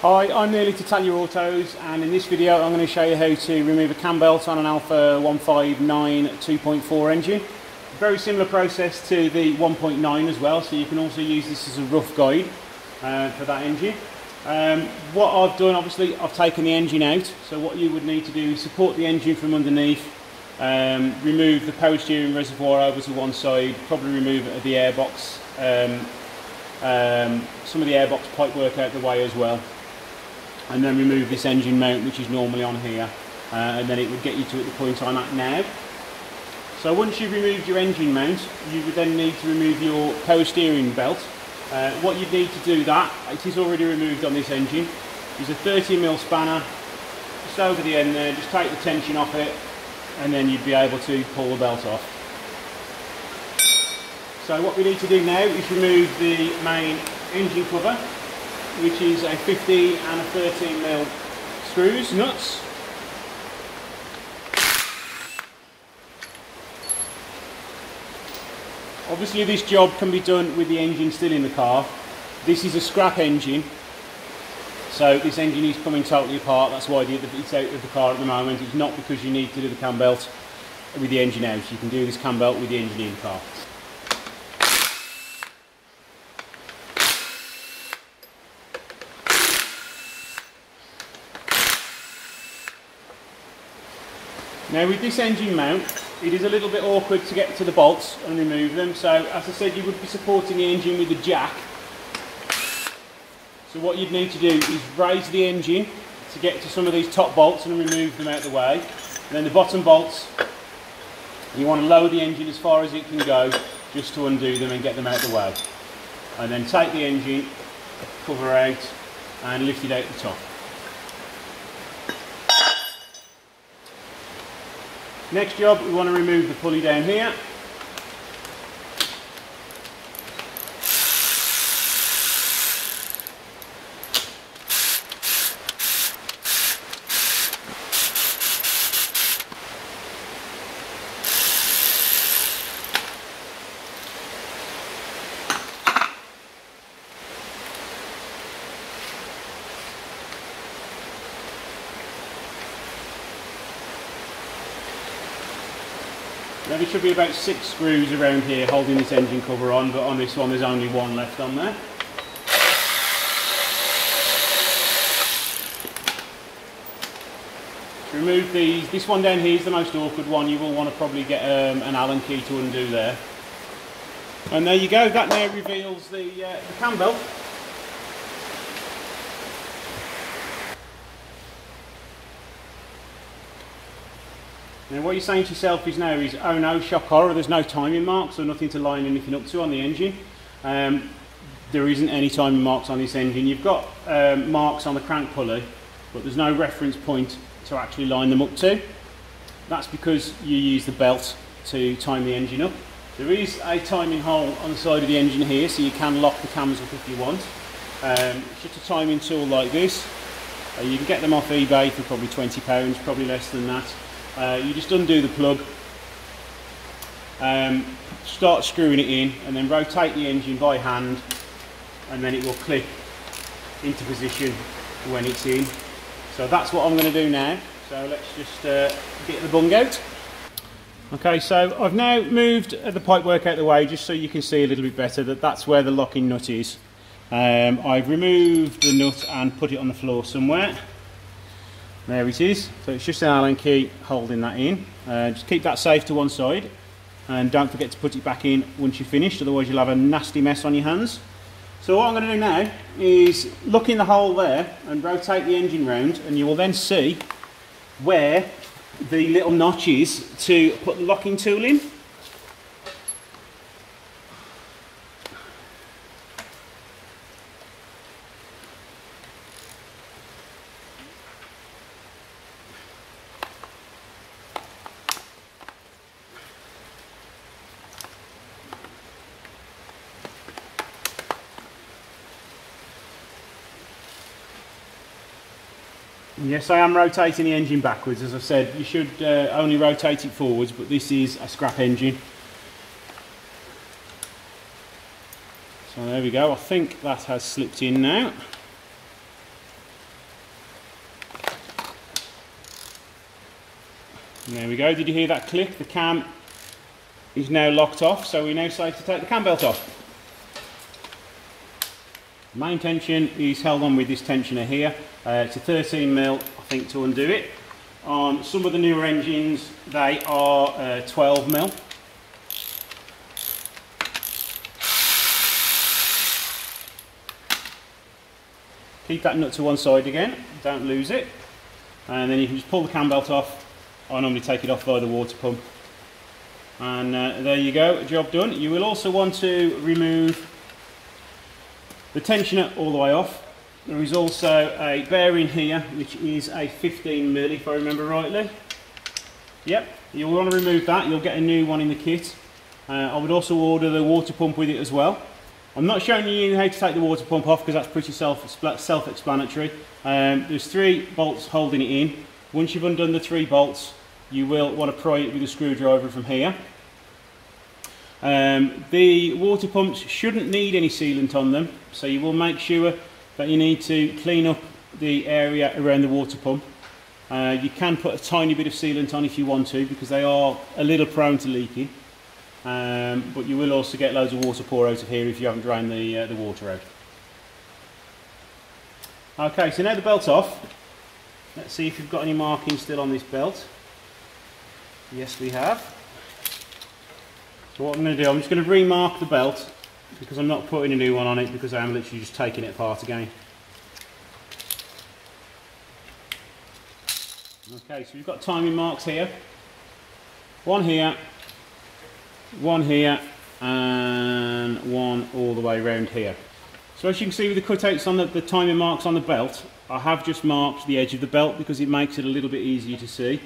Hi, I'm the Italia Autos, and in this video I'm going to show you how to remove a cam belt on an Alfa 159 2.4 engine. Very similar process to the 1.9 as well, so you can also use this as a rough guide for that engine. What I've done, obviously, I've taken the engine out, so what you would need to do is support the engine from underneath, remove the power steering reservoir over to one side, probably remove the airbox, some of the airbox pipe work out the way as well, and then remove this engine mount, which is normally on here, and then it would get you to the point I'm at now. So once you've removed your engine mount, you would then need to remove your power steering belt. What you'd need to do that, it is already removed on this engine, is a 30mm spanner, just over the end there, just take the tension off it, and then you'd be able to pull the belt off. So what we need to do now is remove the main engine cover, which is a 15 and a 13mm screws, nuts. Obviously this job can be done with the engine still in the car. This is a scrap engine, so this engine is coming totally apart. That's why it's out of the car at the moment. It's not because you need to do the cam belt with the engine out. You can do this cam belt with the engine in the car. Now with this engine mount, it is a little bit awkward to get to the bolts and remove them. So as I said, you would be supporting the engine with the jack. So what you'd need to do is raise the engine to get to some of these top bolts and remove them out of the way. And then the bottom bolts, you want to lower the engine as far as it can go just to undo them and get them out of the way. And then take the engine cover out and lift it out the top. Next job, we want to remove the pulley down here. Now there should be about 6 screws around here holding this engine cover on, but on this one there's only one left on there. To remove these, this one down here is the most awkward one. You will want to probably get an Allen key to undo there. And there you go, that now reveals the cam belt. Now what you're saying to yourself is now is, oh no, shock horror, there's no timing marks or nothing to line anything up to on the engine. There isn't any timing marks on this engine. You've got marks on the crank pulley, but there's no reference point to actually line them up to. That's because you use the belt to time the engine up. There is a timing hole on the side of the engine here, so you can lock the cams up if you want. It's just a timing tool like this. You can get them off eBay for probably £20, probably less than that. You just undo the plug, start screwing it in, and then rotate the engine by hand, and then it will clip into position when it's in. So that's what I'm going to do now. So let's just get the bung out. Okay, so I've now moved the pipework out of the way just so you can see a little bit better that that's where the locking nut is. I've removed the nut and put it on the floor somewhere. There it is. So it's just an Allen key holding that in. Just keep that safe to one side, and don't forget to put it back in once you're finished, otherwise you'll have a nasty mess on your hands. So what I'm going to do now is look in the hole there and rotate the engine round, and you will then see where the little notch is to put the locking tool in. Yes, I am rotating the engine backwards. As I've said, you should only rotate it forwards, but this is a scrap engine. So there we go, I think that has slipped in now. And there we go. Did you hear that click? The cam is now locked off, so we're now safe to take the cam belt off. Main tension is held on with this tensioner here. It's a 13mm, I think, to undo it. On some of the newer engines, they are 12mm. Keep that nut to one side again, don't lose it. And then you can just pull the cam belt off. I normally take it off by the water pump. And there you go, job done. You will also want to remove the tensioner all the way off. There is also a bearing here, which is a 15mm, if I remember rightly. Yep, you'll want to remove that. You'll get a new one in the kit. I would also order the water pump with it as well. I'm not showing you how to take the water pump off because that's pretty self-explanatory. There's 3 bolts holding it in. Once you've undone the 3 bolts, you will want to pry it with a screwdriver from here. The water pumps shouldn't need any sealant on them, so you will make sure that you need to clean up the area around the water pump. You can put a tiny bit of sealant on if you want to, because they are a little prone to leaking. But you will also get loads of water pour out of here if you haven't drained the water out. Okay, so now the belt's off. Let's see if we've got any markings still on this belt. Yes, we have. So what I'm going to do, I'm just going to remark the belt, because I'm not putting a new one on it, because I am literally just taking it apart again. Okay, so we've got timing marks here. One here, and one all the way around here. So as you can see with the cutouts on the timing marks on the belt, I have just marked the edge of the belt because it makes it a little bit easier to see.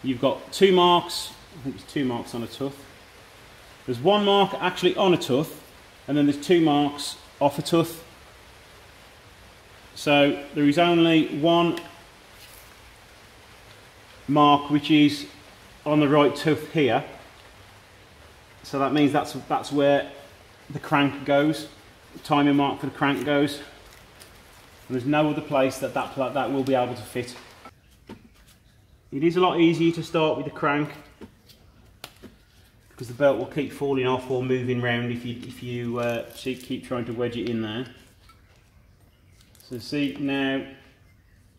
You've got 2 marks, I think it's 2 marks on a tooth. There's 1 mark actually on a tooth, and then there's 2 marks off a tooth. So there is only 1 mark which is on the right tooth here. So that means that's where the crank goes, the timing mark for the crank goes. And there's no other place that will be able to fit. It is a lot easier to start with the crank, because the belt will keep falling off or moving around if you keep trying to wedge it in there. So see now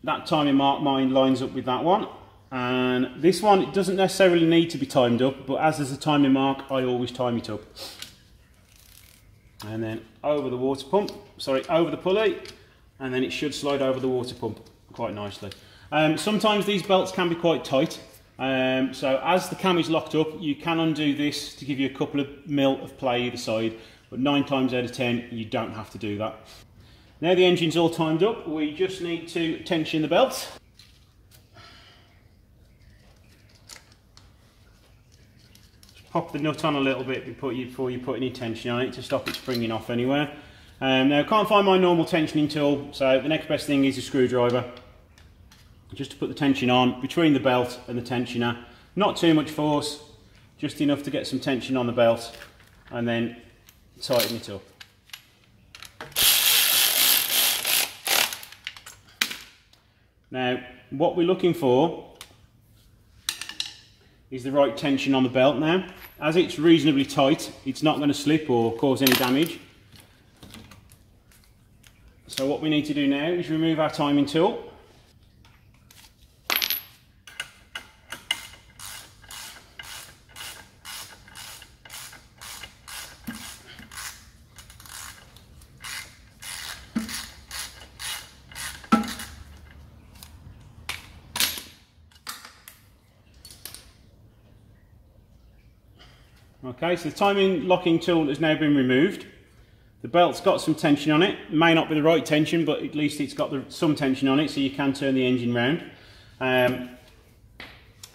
that timing mark mine lines up with that one, and this one, it doesn't necessarily need to be timed up, but as there's a timing mark, I always time it up. And then over the water pump, sorry, over the pulley, and then it should slide over the water pump quite nicely. Sometimes these belts can be quite tight, so as the cam is locked up, you can undo this to give you a couple of mil of play either side, but 9 times out of 10 you don't have to do that. Now the engine's all timed up, we just need to tension the belt. Just pop the nut on a little bit before you put any tension on it to stop it springing off anywhere. Now I can't find my normal tensioning tool, so the next best thing is a screwdriver. Just to put the tension on between the belt and the tensioner. Not too much force, just enough to get some tension on the belt, and then tighten it up. Now what we're looking for is the right tension on the belt now. As it's reasonably tight, it's not going to slip or cause any damage. So what we need to do now is remove our timing tool. Okay, so the timing locking tool has now been removed. The belt's got some tension on it. May not be the right tension, but at least it's got some tension on it, so you can turn the engine round.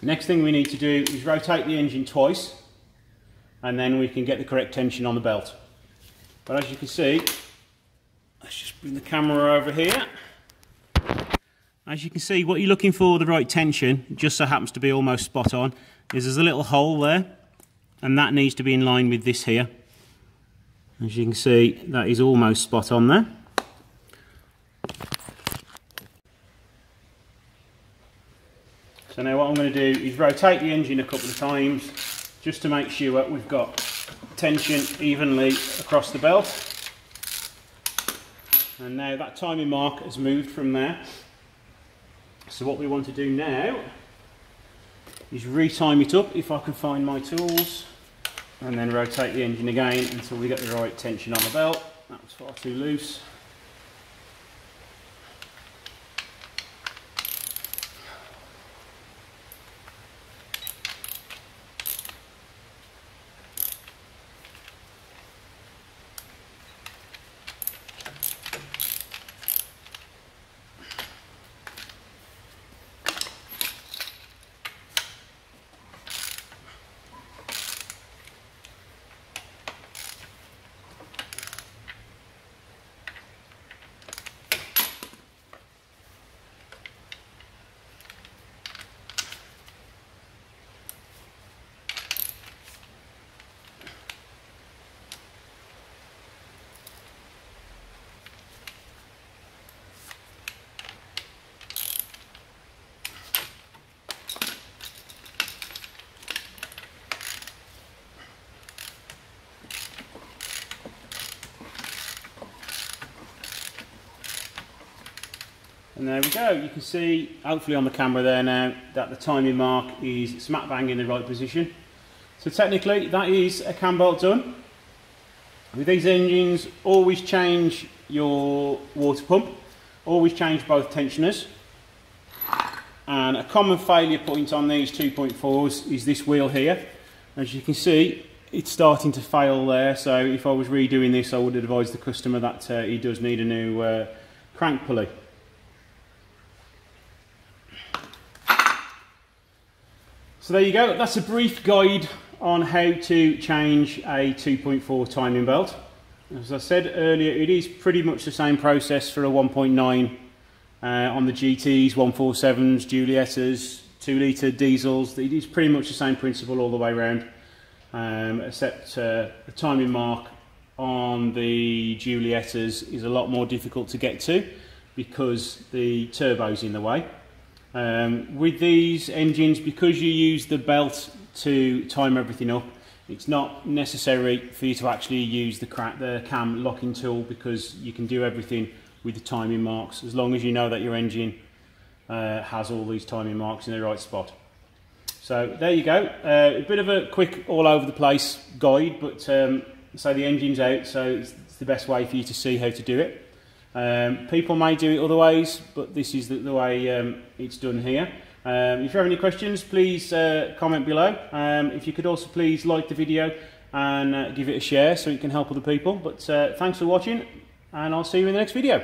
Next thing we need to do is rotate the engine twice, and then we can get the correct tension on the belt. But as you can see, let's just bring the camera over here. As you can see, what you're looking for, the right tension, just so happens to be almost spot on, is there's a little hole there, and that needs to be in line with this here. As you can see, that is almost spot on there. So now what I'm going to do is rotate the engine a couple of times just to make sure we've got tension evenly across the belt. And now that timing mark has moved from there. So what we want to do now is retime it up if I can find my tools, and then rotate the engine again until we get the right tension on the belt. That was far too loose. And there we go. You can see, hopefully on the camera there now, that the timing mark is smack bang in the right position. So technically, that is a cam belt done. With these engines, always change your water pump, always change both tensioners. And a common failure point on these 2.4s is this wheel here. As you can see, it's starting to fail there. So if I was redoing this, I would advise the customer that he does need a new crank pulley. So there you go, that's a brief guide on how to change a 2.4 timing belt. As I said earlier, it is pretty much the same process for a 1.9 on the GTs, 147s, Giuliettas, 2 litre diesels. It is pretty much the same principle all the way around, except the timing mark on the Giuliettas is a lot more difficult to get to because the turbo's in the way. With these engines, because you use the belt to time everything up, it's not necessary for you to actually use the cam locking tool, because you can do everything with the timing marks as long as you know that your engine has all these timing marks in the right spot. So there you go, a bit of a quick all over the place guide, but so the engine's out, so it's the best way for you to see how to do it. People may do it other ways, but this is the way it's done here. If you have any questions, please comment below. If you could also please like the video and give it a share so it can help other people. But thanks for watching, and I'll see you in the next video.